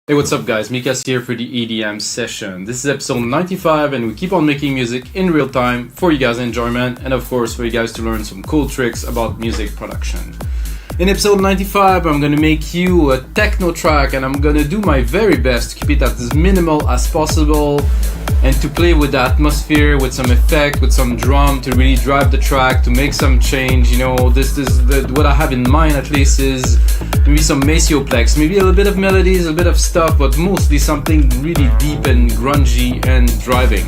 Hey, what's up guys, Mikas here for the EDM session. This is episode 95 and we keep on making music in real time for you guys' enjoyment and of course for you guys to learn some cool tricks about music production. In episode 95 I'm gonna make you a techno track and I'm gonna do my very best to keep it as minimal as possible and to play with the atmosphere, with some effect, with some drum to really drive the track, to make some change. You know, what I have in mind at least is maybe some Macioplex, maybe a little bit of melodies, a bit of stuff, but mostly something really deep and grungy and driving.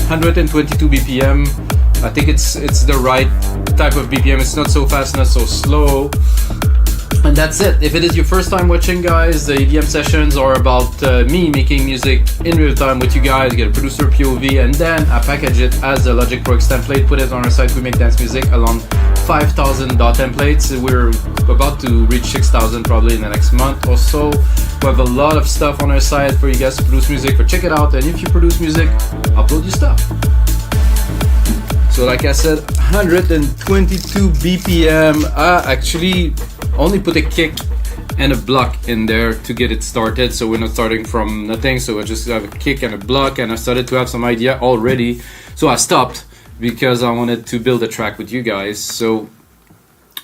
122 BPM, I think it's the right type of BPM. It's not so fast, not so slow. And that's it. If it is your first time watching, guys, the EDM sessions are about me making music in real time with you guys, get a producer POV, and then I package it as a Logic Pro X template, put it on our site. We make dance music along 5,000 dot templates. We're about to reach 6,000 probably in the next month or so. We have a lot of stuff on our site for you guys to produce music, for check it out. And if you produce music, upload your stuff. So like I said, 122 BPM. I actually only put a kick and a block in there to get it started, so we're not starting from nothing. So I just have a kick and a block, and I started to have some idea already, so I stopped because I wanted to build a track with you guys. So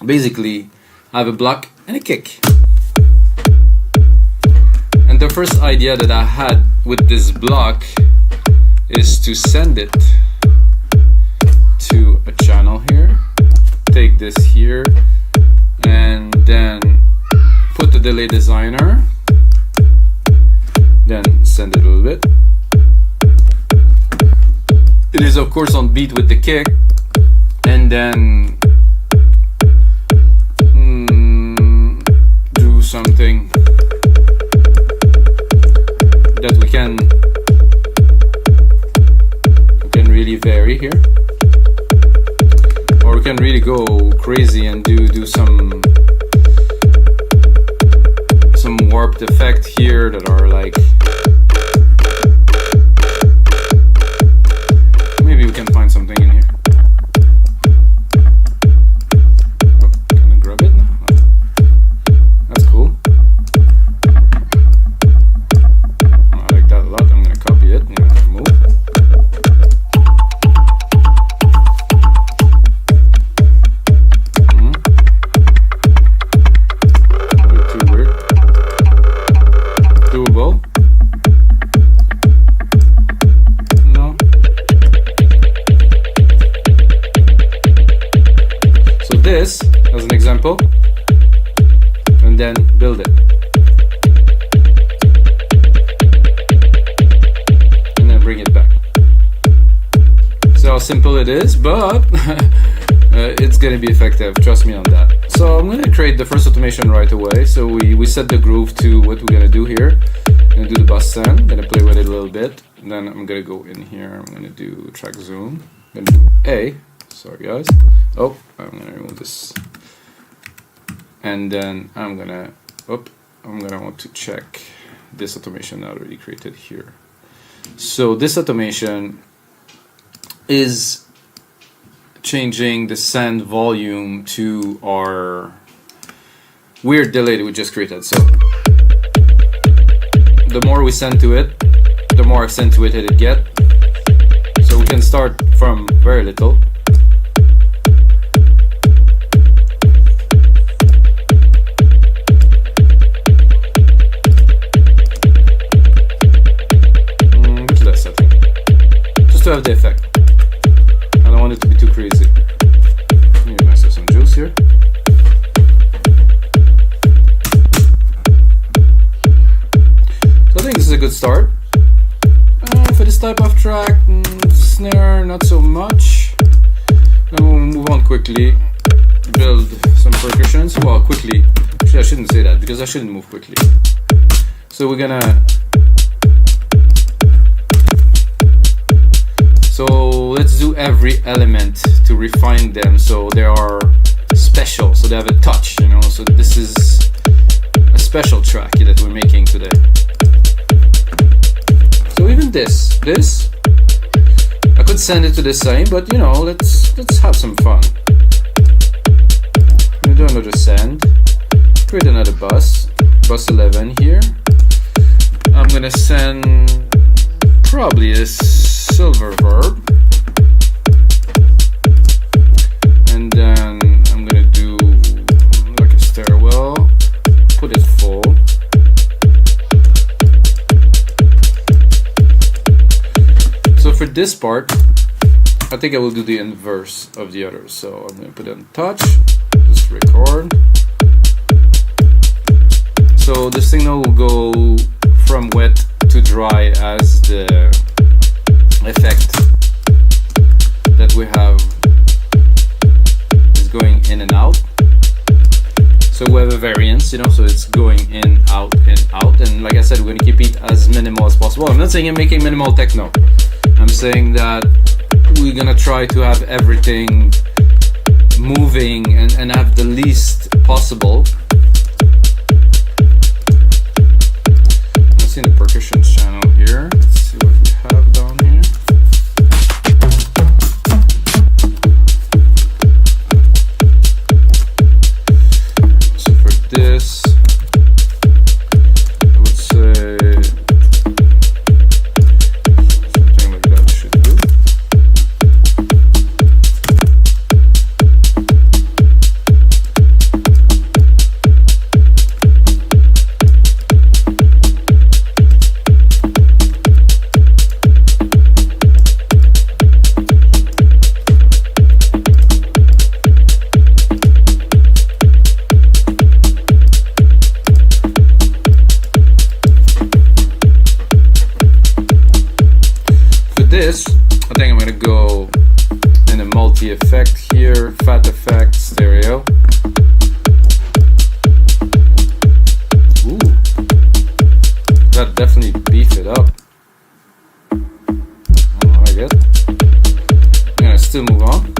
basically I have a block and a kick, and the first idea that I had with this block is to send it to a channel here, take this here, and then put the delay designer, then send it a little bit. It is of course on beat with the kick, and then do something that we can really vary here, or we can really go crazy and do some warped effect here that are like, maybe we can find something in here. Oh, can I grab it now? That's cool. I like that a lot. I'm gonna copy it and I'm gonna move. This as an example, and then build it, and then bring it back. So how simple it is, but it's gonna be effective, trust me on that. So I'm gonna create the first automation right away. So we set the groove to what we're gonna do here. I'm gonna do the bus send, gonna play with it a little bit, and then I'm gonna go in here, I'm gonna do track zoom, I'm gonna do A. Sorry guys. Oh, I'm gonna remove this, and then I'm gonna want to check this automation I already created here. So this automation is changing the send volume to our weird delay that we just created. So the more we send to it, the more accentuated it gets. So we can start from very little. To have the effect. I don't want it to be too crazy. Maybe mess up some juice here. So I think this is a good start. For this type of track, snare not so much. Then we'll move on quickly. Build some percussions. Well, quickly. Actually, I shouldn't say that because I shouldn't move quickly. So we're gonna. So let's do every element to refine them so they are special, so they have a touch, you know. So this is a special track that we're making today. So even this, I could send it to the same, but you know, let's have some fun. We do another send, create another bus 11 here. gonna send probably a silver verb, and then I'm gonna do like a stairwell, put it full. So for this part, I think I will do the inverse of the others. So I'm gonna put it on touch, just record. So the signal will go from wet to dry as the effect that we have is going in and out. So we have a variance, you know, so it's going in, out, and like I said, we're gonna keep it as minimal as possible. I'm not saying I'm making minimal techno. I'm saying that we're gonna try to have everything moving and have the least possible. In the percussions channel here. Let's see what we have down here. So for this, I would say something like that should do. This, I think I'm gonna go in a multi-effect here, fat effect, stereo. Ooh, that definitely beef it up. I like it. I'm gonna still move on.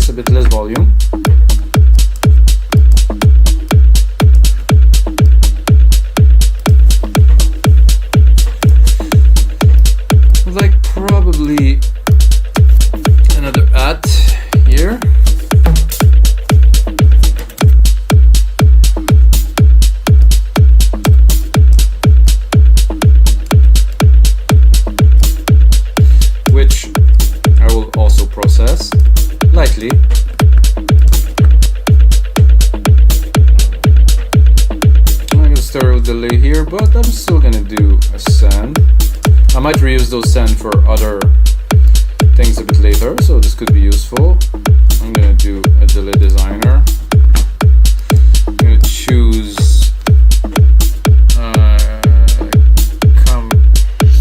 A bit less volume. Like probably another at here. Which I will also process lightly. I'm gonna stereo delay here, but I'm still gonna do a send. I might reuse those send for other things a bit later, so this could be useful. I'm gonna do a delay designer. I'm gonna choose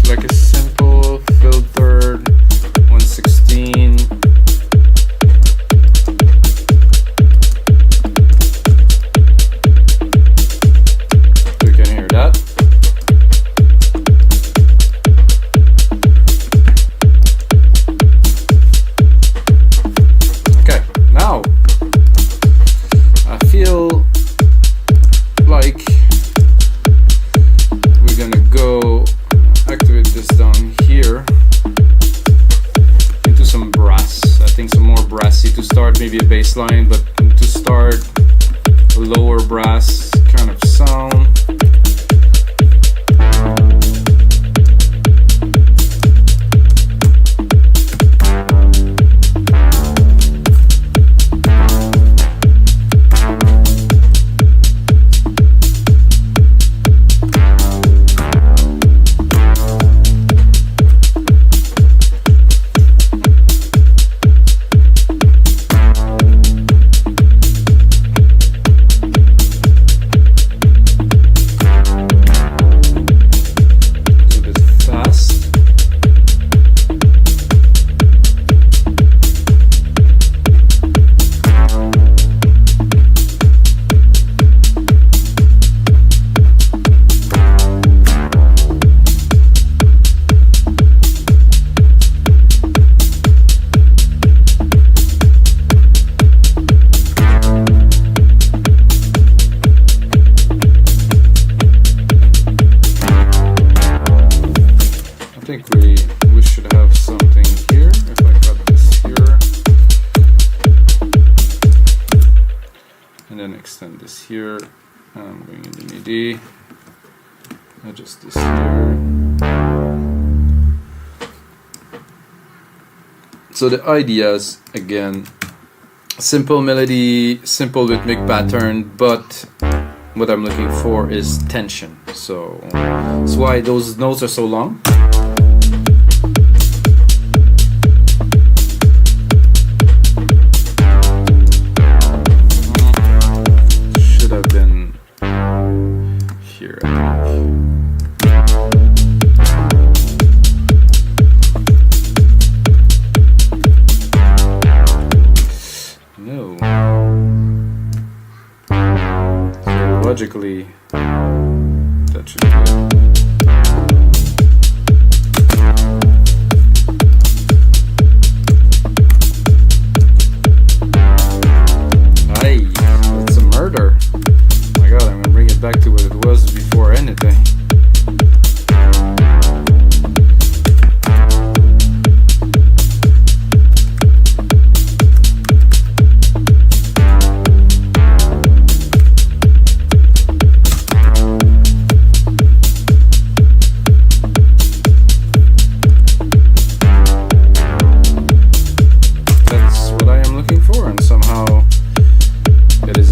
like a simple filtered 116. Maybe a bass line, but to start a lower brass kind of sound. We should have something here. If I cut this here and then extend this here, I'm going into MIDI, adjust this here. So the idea is, again, simple melody, simple rhythmic pattern, but what I'm looking for is tension. So that's why those notes are so long. Logically, that should be it. Aye, that's a murder. Oh my god, I'm gonna bring it back to what it was before anything.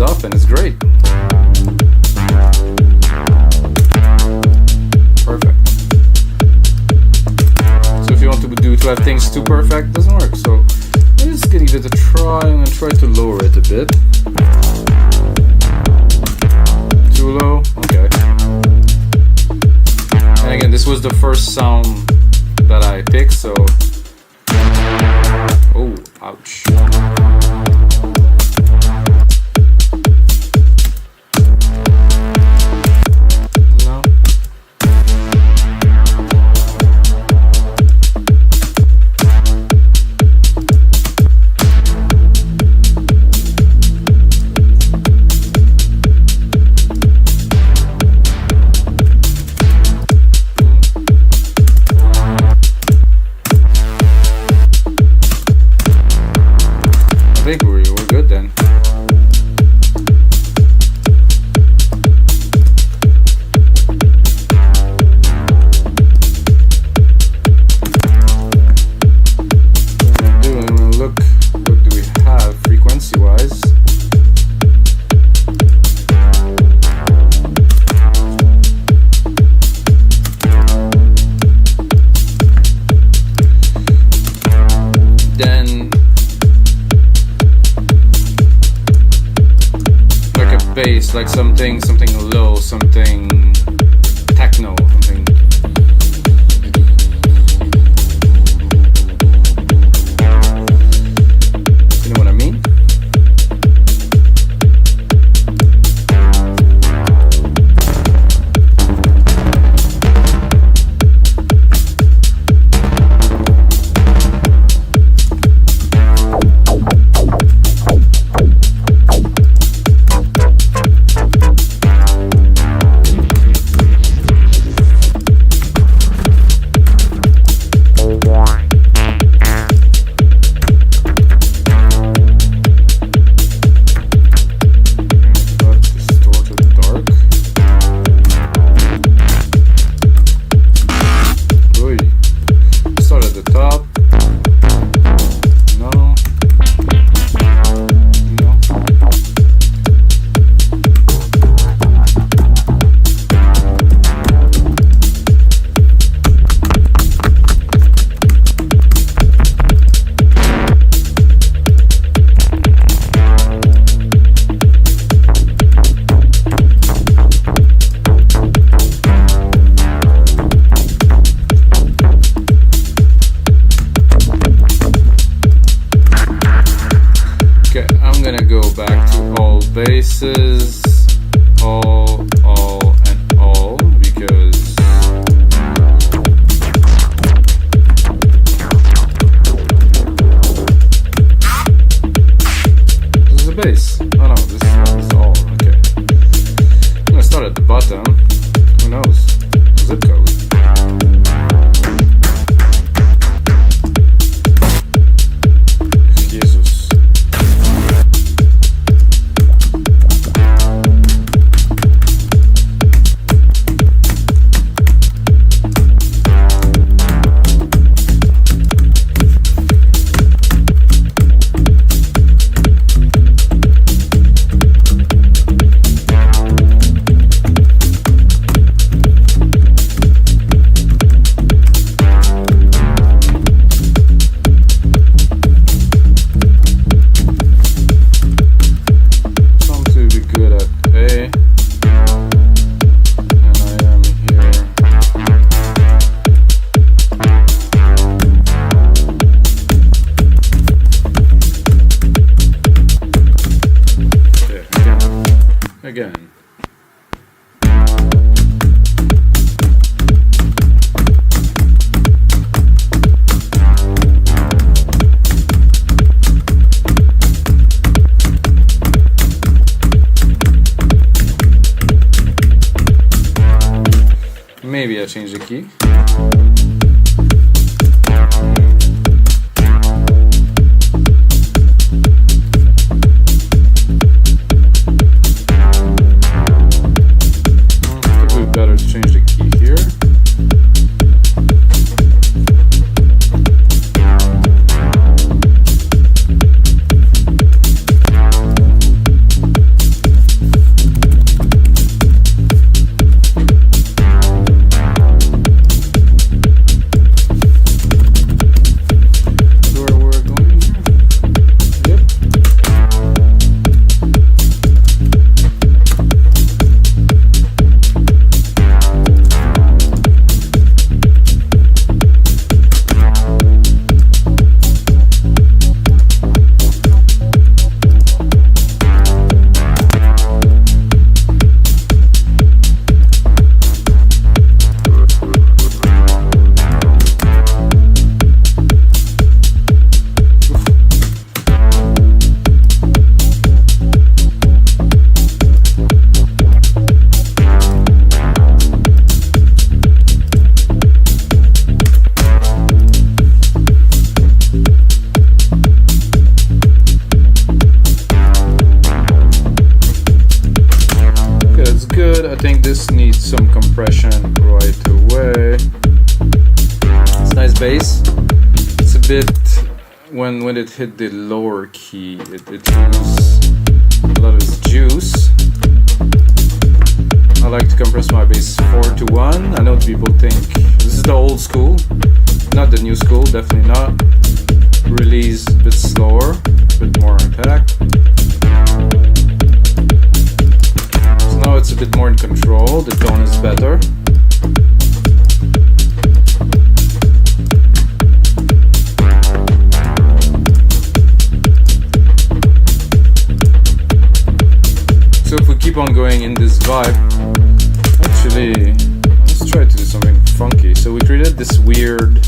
Up and it's great. Perfect. So if you want to have things too perfect, it doesn't work. So I'm just gonna give it a try. I'm gonna try to lower it a bit. Too low? Okay. And again, this was the first sound that I picked, so oh, ouch. I think we're good then. I'm gonna look, what do we have frequency wise? Then bass, like something low, something techno, something. You know what I mean? this is all, and all, because this is the bass. Oh no, this is all. Okay. I'm gonna start at the bottom. Who knows? Zip code. Jesus. Again. Maybe I change the key. Better to change the key here. I think this needs some compression right away. It's nice bass. It's a bit when it hit the lower key, it loses a lot of its juice. I like to compress my bass 4-1. I know people think this is the old school, not the new school, definitely not. Release a bit slower, a bit more attack. Now it's a bit more in control, the tone is better. So if we keep on going in this vibe, actually, let's try to do something funky. So we created this weird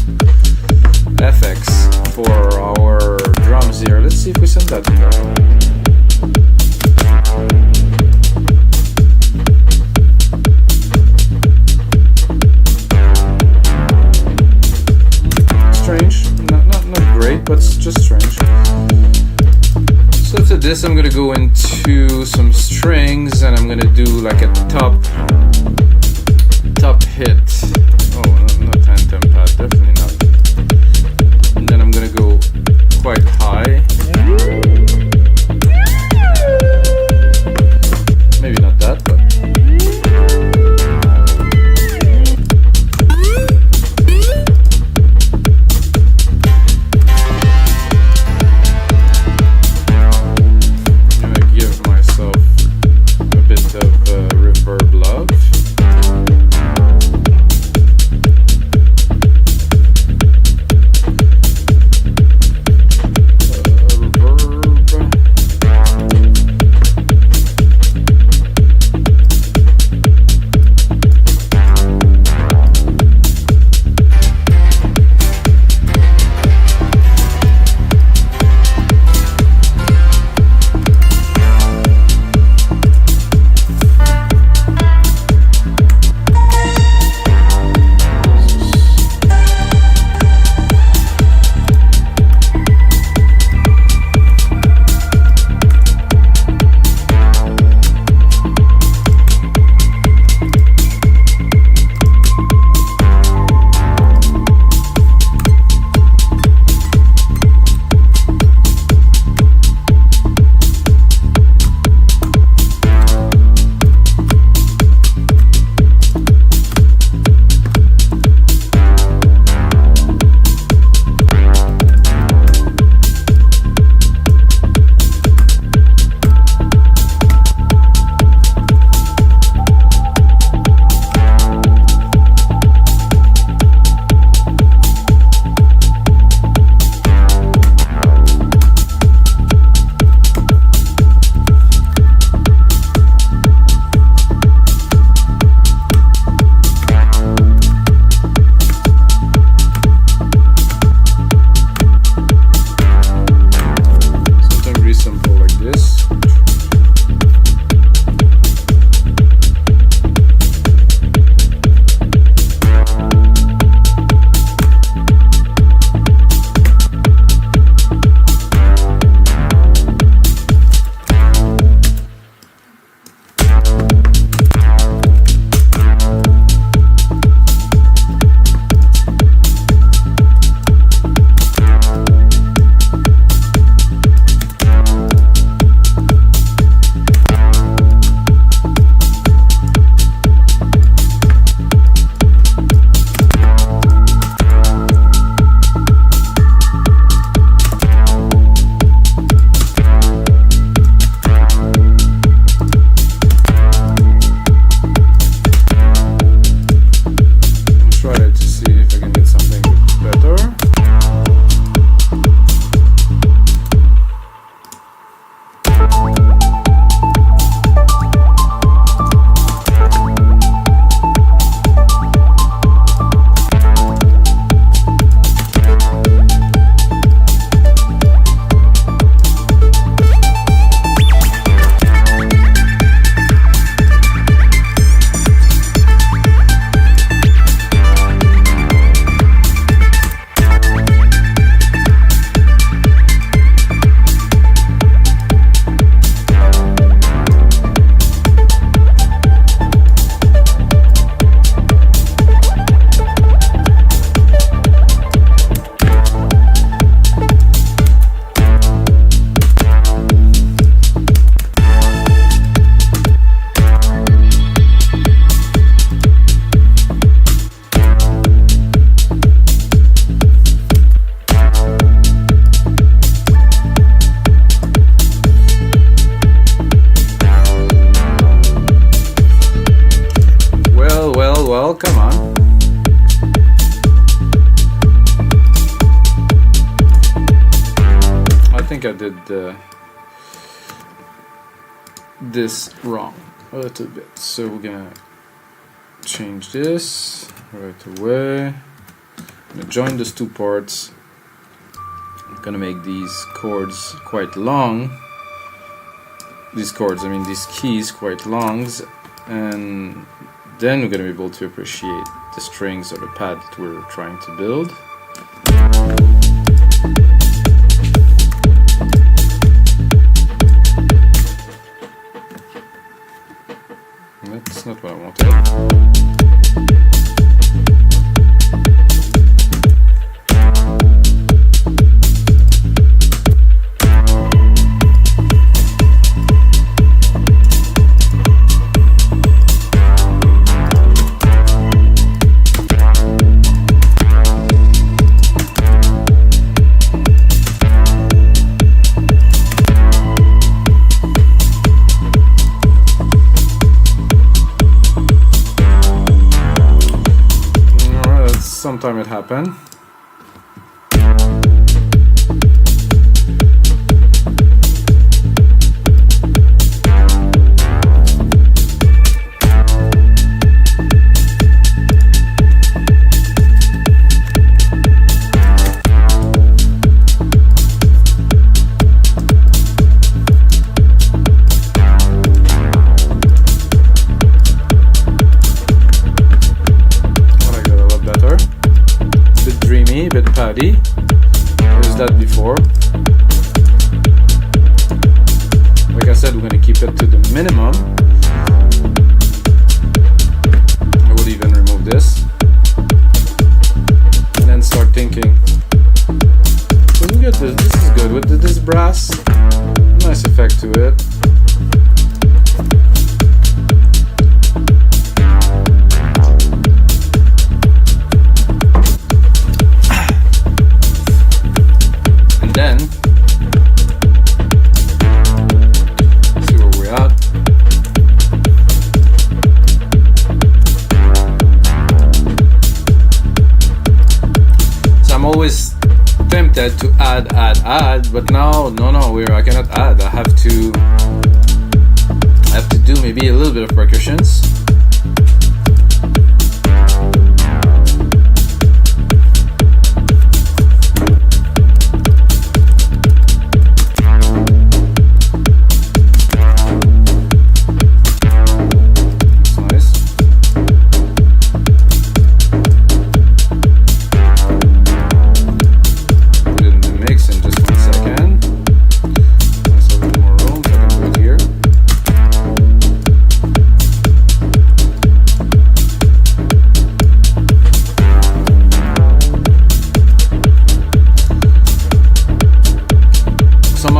FX for our drums here. Let's see if we send that in there. Strange, not great, but it's just strange. So after this, I'm gonna go into some strings, and I'm gonna do like a top hit. Oh, not tantrum pad, definitely not. And then I'm gonna go quite high. Maybe not that, but. did this wrong a little bit, so we're gonna change this right away. I'm gonna join those two parts. I'm gonna make these chords quite long. These chords, I mean these keys, quite long, and then we're gonna be able to appreciate the strings or the pad that we're trying to build. That's not what I wanted. Sometime it happened. A bit paddy. Used that before. Like I said, we're going to keep it to the minimum. I would even remove this and then start thinking, look at this, this is good with this brass, nice effect to it. Then see where we're at. So I'm always tempted to add, but now no, I cannot add. I have to do maybe a little bit of percussions.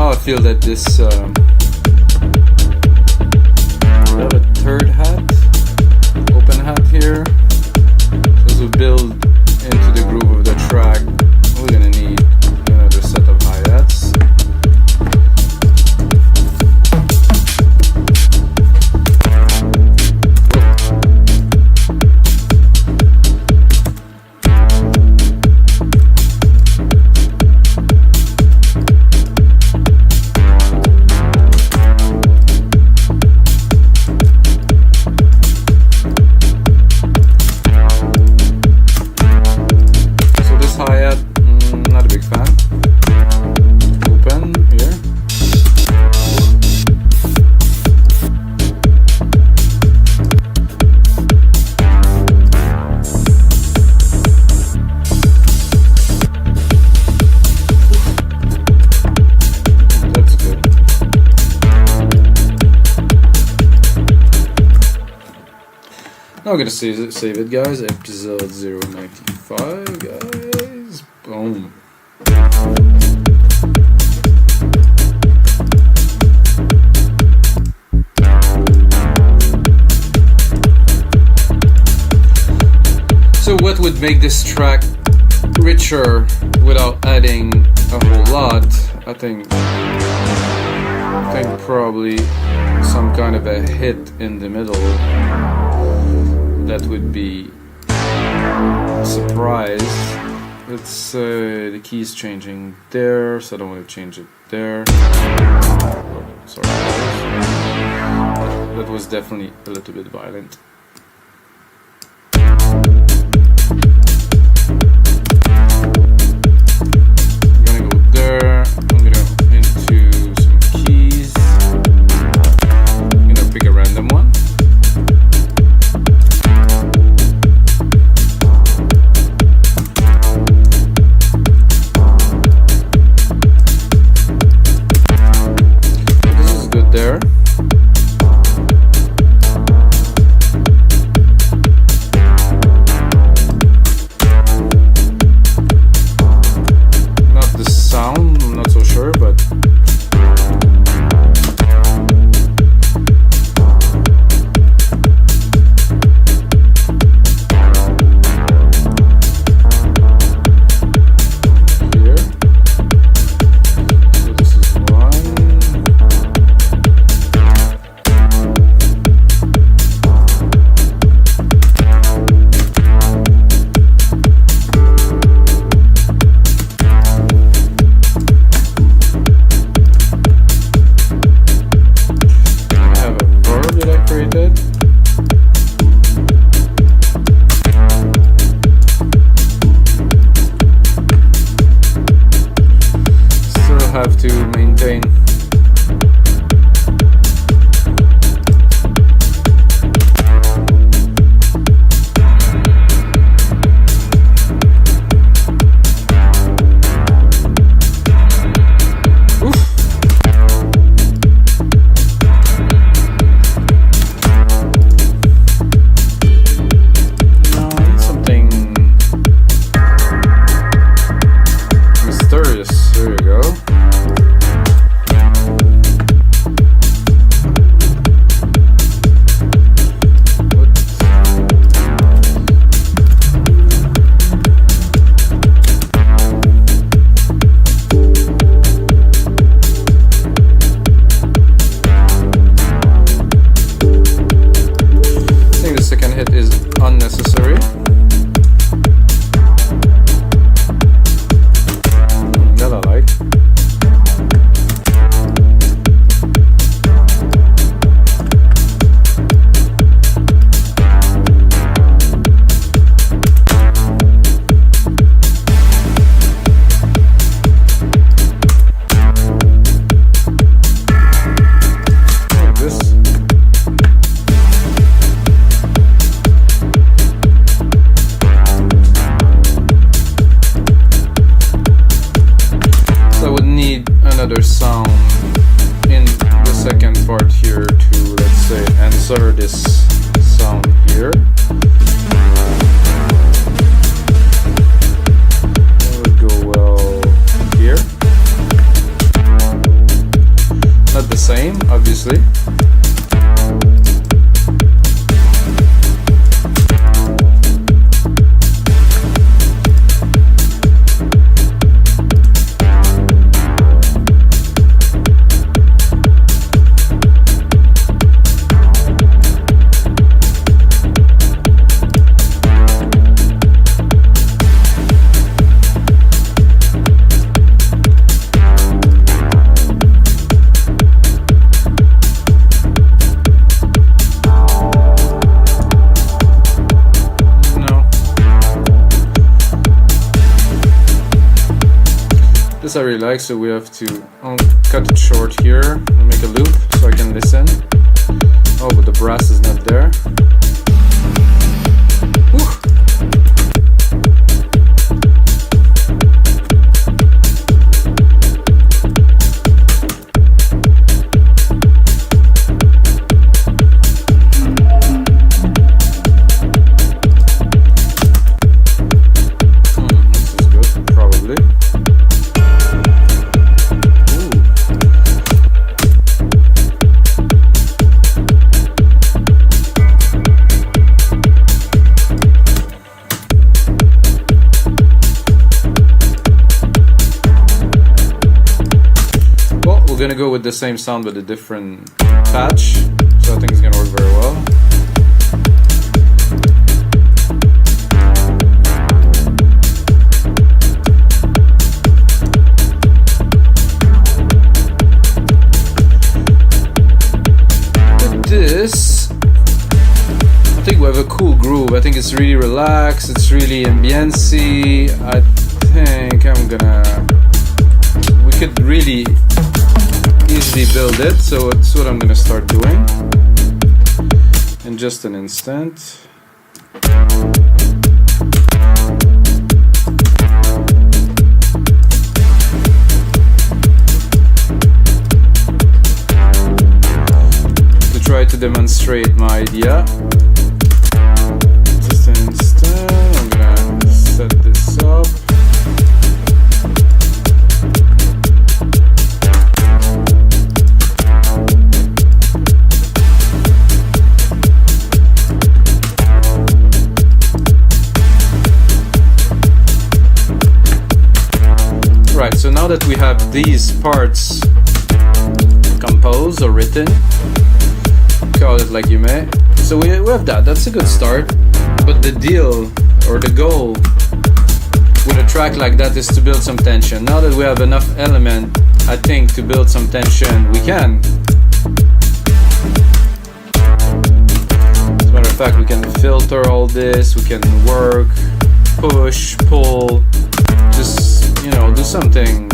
I feel that this I have a third hat, open hat here, so as we build into the groove of the track, we're gonna need another set of hi-hats. Not a big fan. Open here. That's good. Now I'm gonna save it, guys. Episode 095, guys. Boom. So what would make this track richer without adding a whole lot? I think probably some kind of a hit in the middle. That would be a surprise. It's the key is changing there, so I don't want to change it there. Oh, sorry. That was definitely a little bit violent. I'm gonna go there. I'm gonna into some keys. I'm gonna pick a random one. There. Not the sound, I'm not so sure, but have to maintain. Unnecessary. That I like. Like this. Another sound in the second part here to, let's say, answer this sound here. That would go well here. Not the same, obviously. This I really like, so we have to cut it short here and make a loop so I can listen. Oh, but the brass is not there. Whew. This is good, probably. We're gonna go with the same sound but a different patch, so I think it's gonna work very well. think we have a cool groove. I think it's really relaxed, it's really ambiency. I think we could really easily build it, so it's what I'm gonna start doing in just an instant. Try to demonstrate my idea. Just an instant, I'm gonna set this up. Right, so now that we have these parts composed or written, call it like you may. So we have that. That's a good start. But the deal or the goal with a track like that is to build some tension. Now that we have enough element, I think, to build some tension, we can. As a matter of fact, we can filter all this. We can work, push, pull. Just, you know, do something.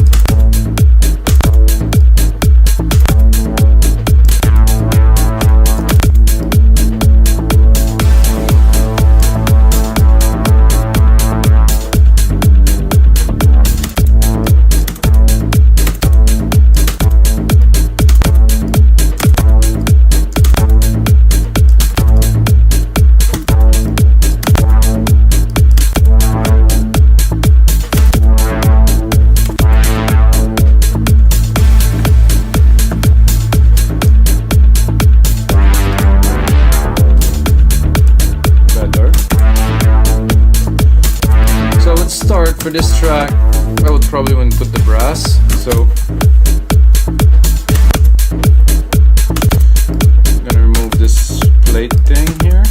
For this track, I would probably want to put the brass, so I'm gonna remove this plate thing here.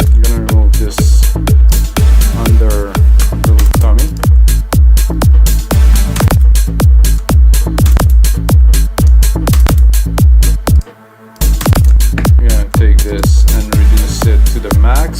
I'm gonna remove this under little tummy. Take this and reduce it to the max.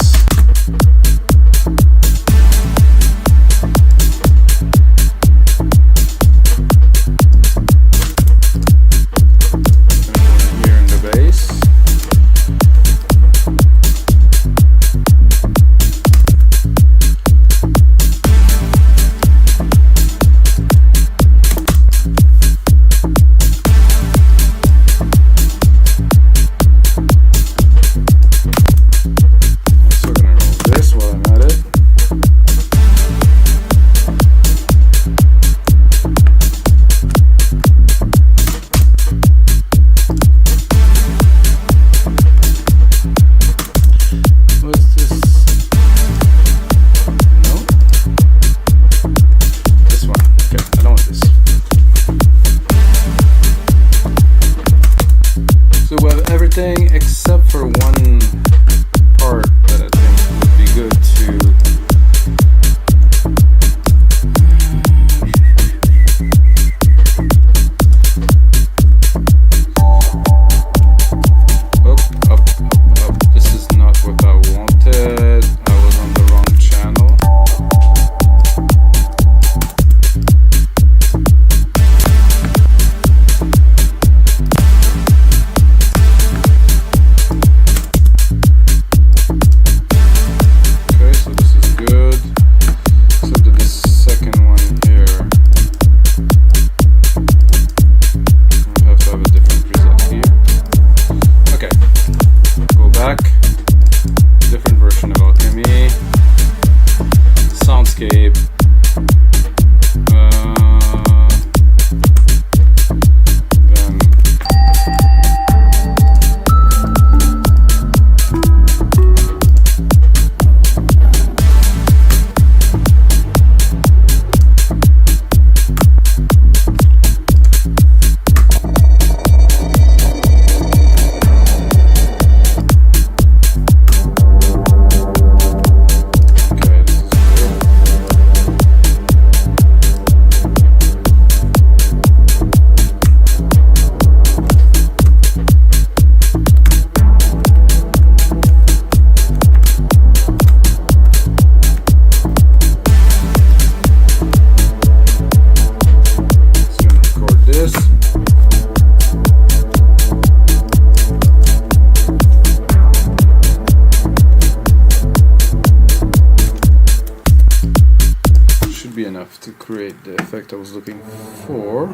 the effect I was looking for,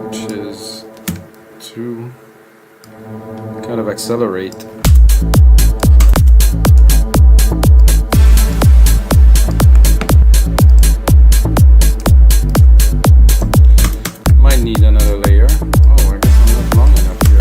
which is to kind of accelerate. Might need another layer. Oh, I guess I'm not long enough here.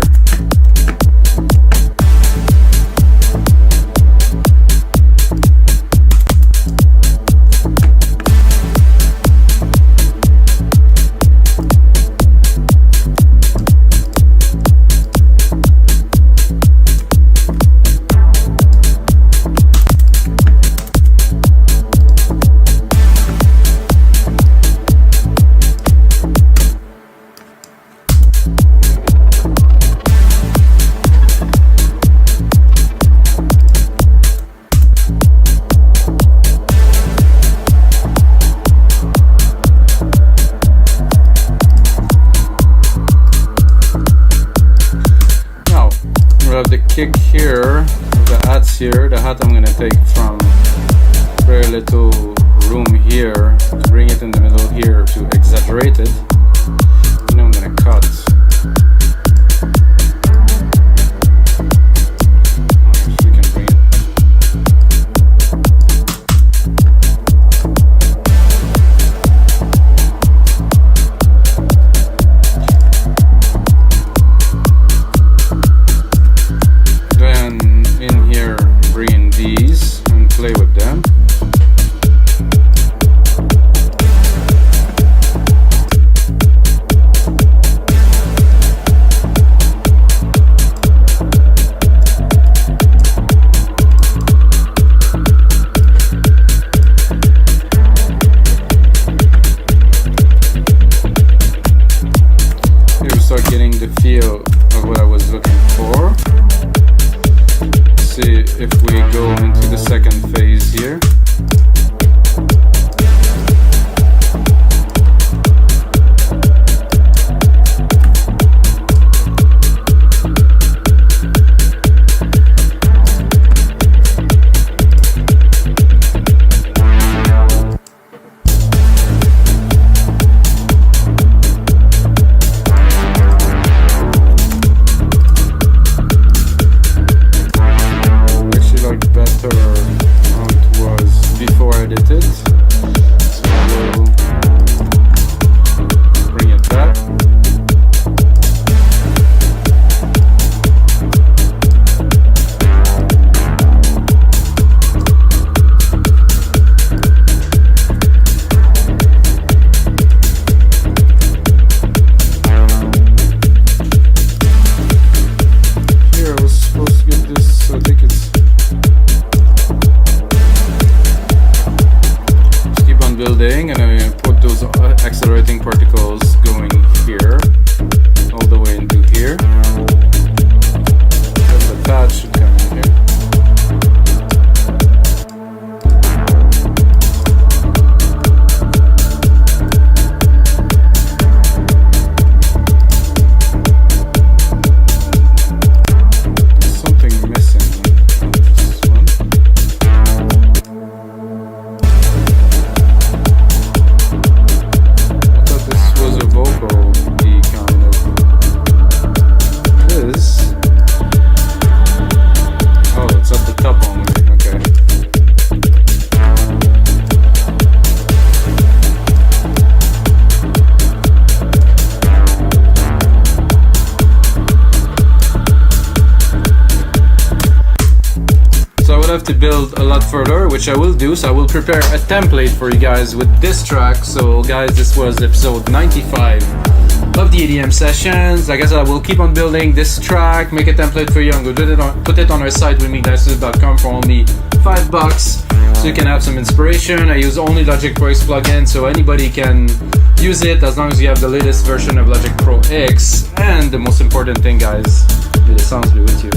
The kick here, the hats here, the hat I'm going to take from very little room here to bring it in the middle here to exaggerate it, and I'm going to cut. You can bring it. Play with them. Here we start getting the feel of what I was looking for. See if we go into the second phase here. Building, and I'm going to put those accelerating particles going here, all the way into here. Then the pad should come in here. There's something missing on this one. Have to build a lot further, which I will do. So I will prepare a template for you guys with this track. So guys, this was episode 95 of the EDM sessions. Like I said, I will keep on building this track, make a template for you. I'm going to put it on our site withmigdicesys.com for only $5, so you can have some inspiration. I use only Logic Pro X plugin, so anybody can use it as long as you have the latest version of Logic Pro X. And the most important thing, guys, may the sounds be with you.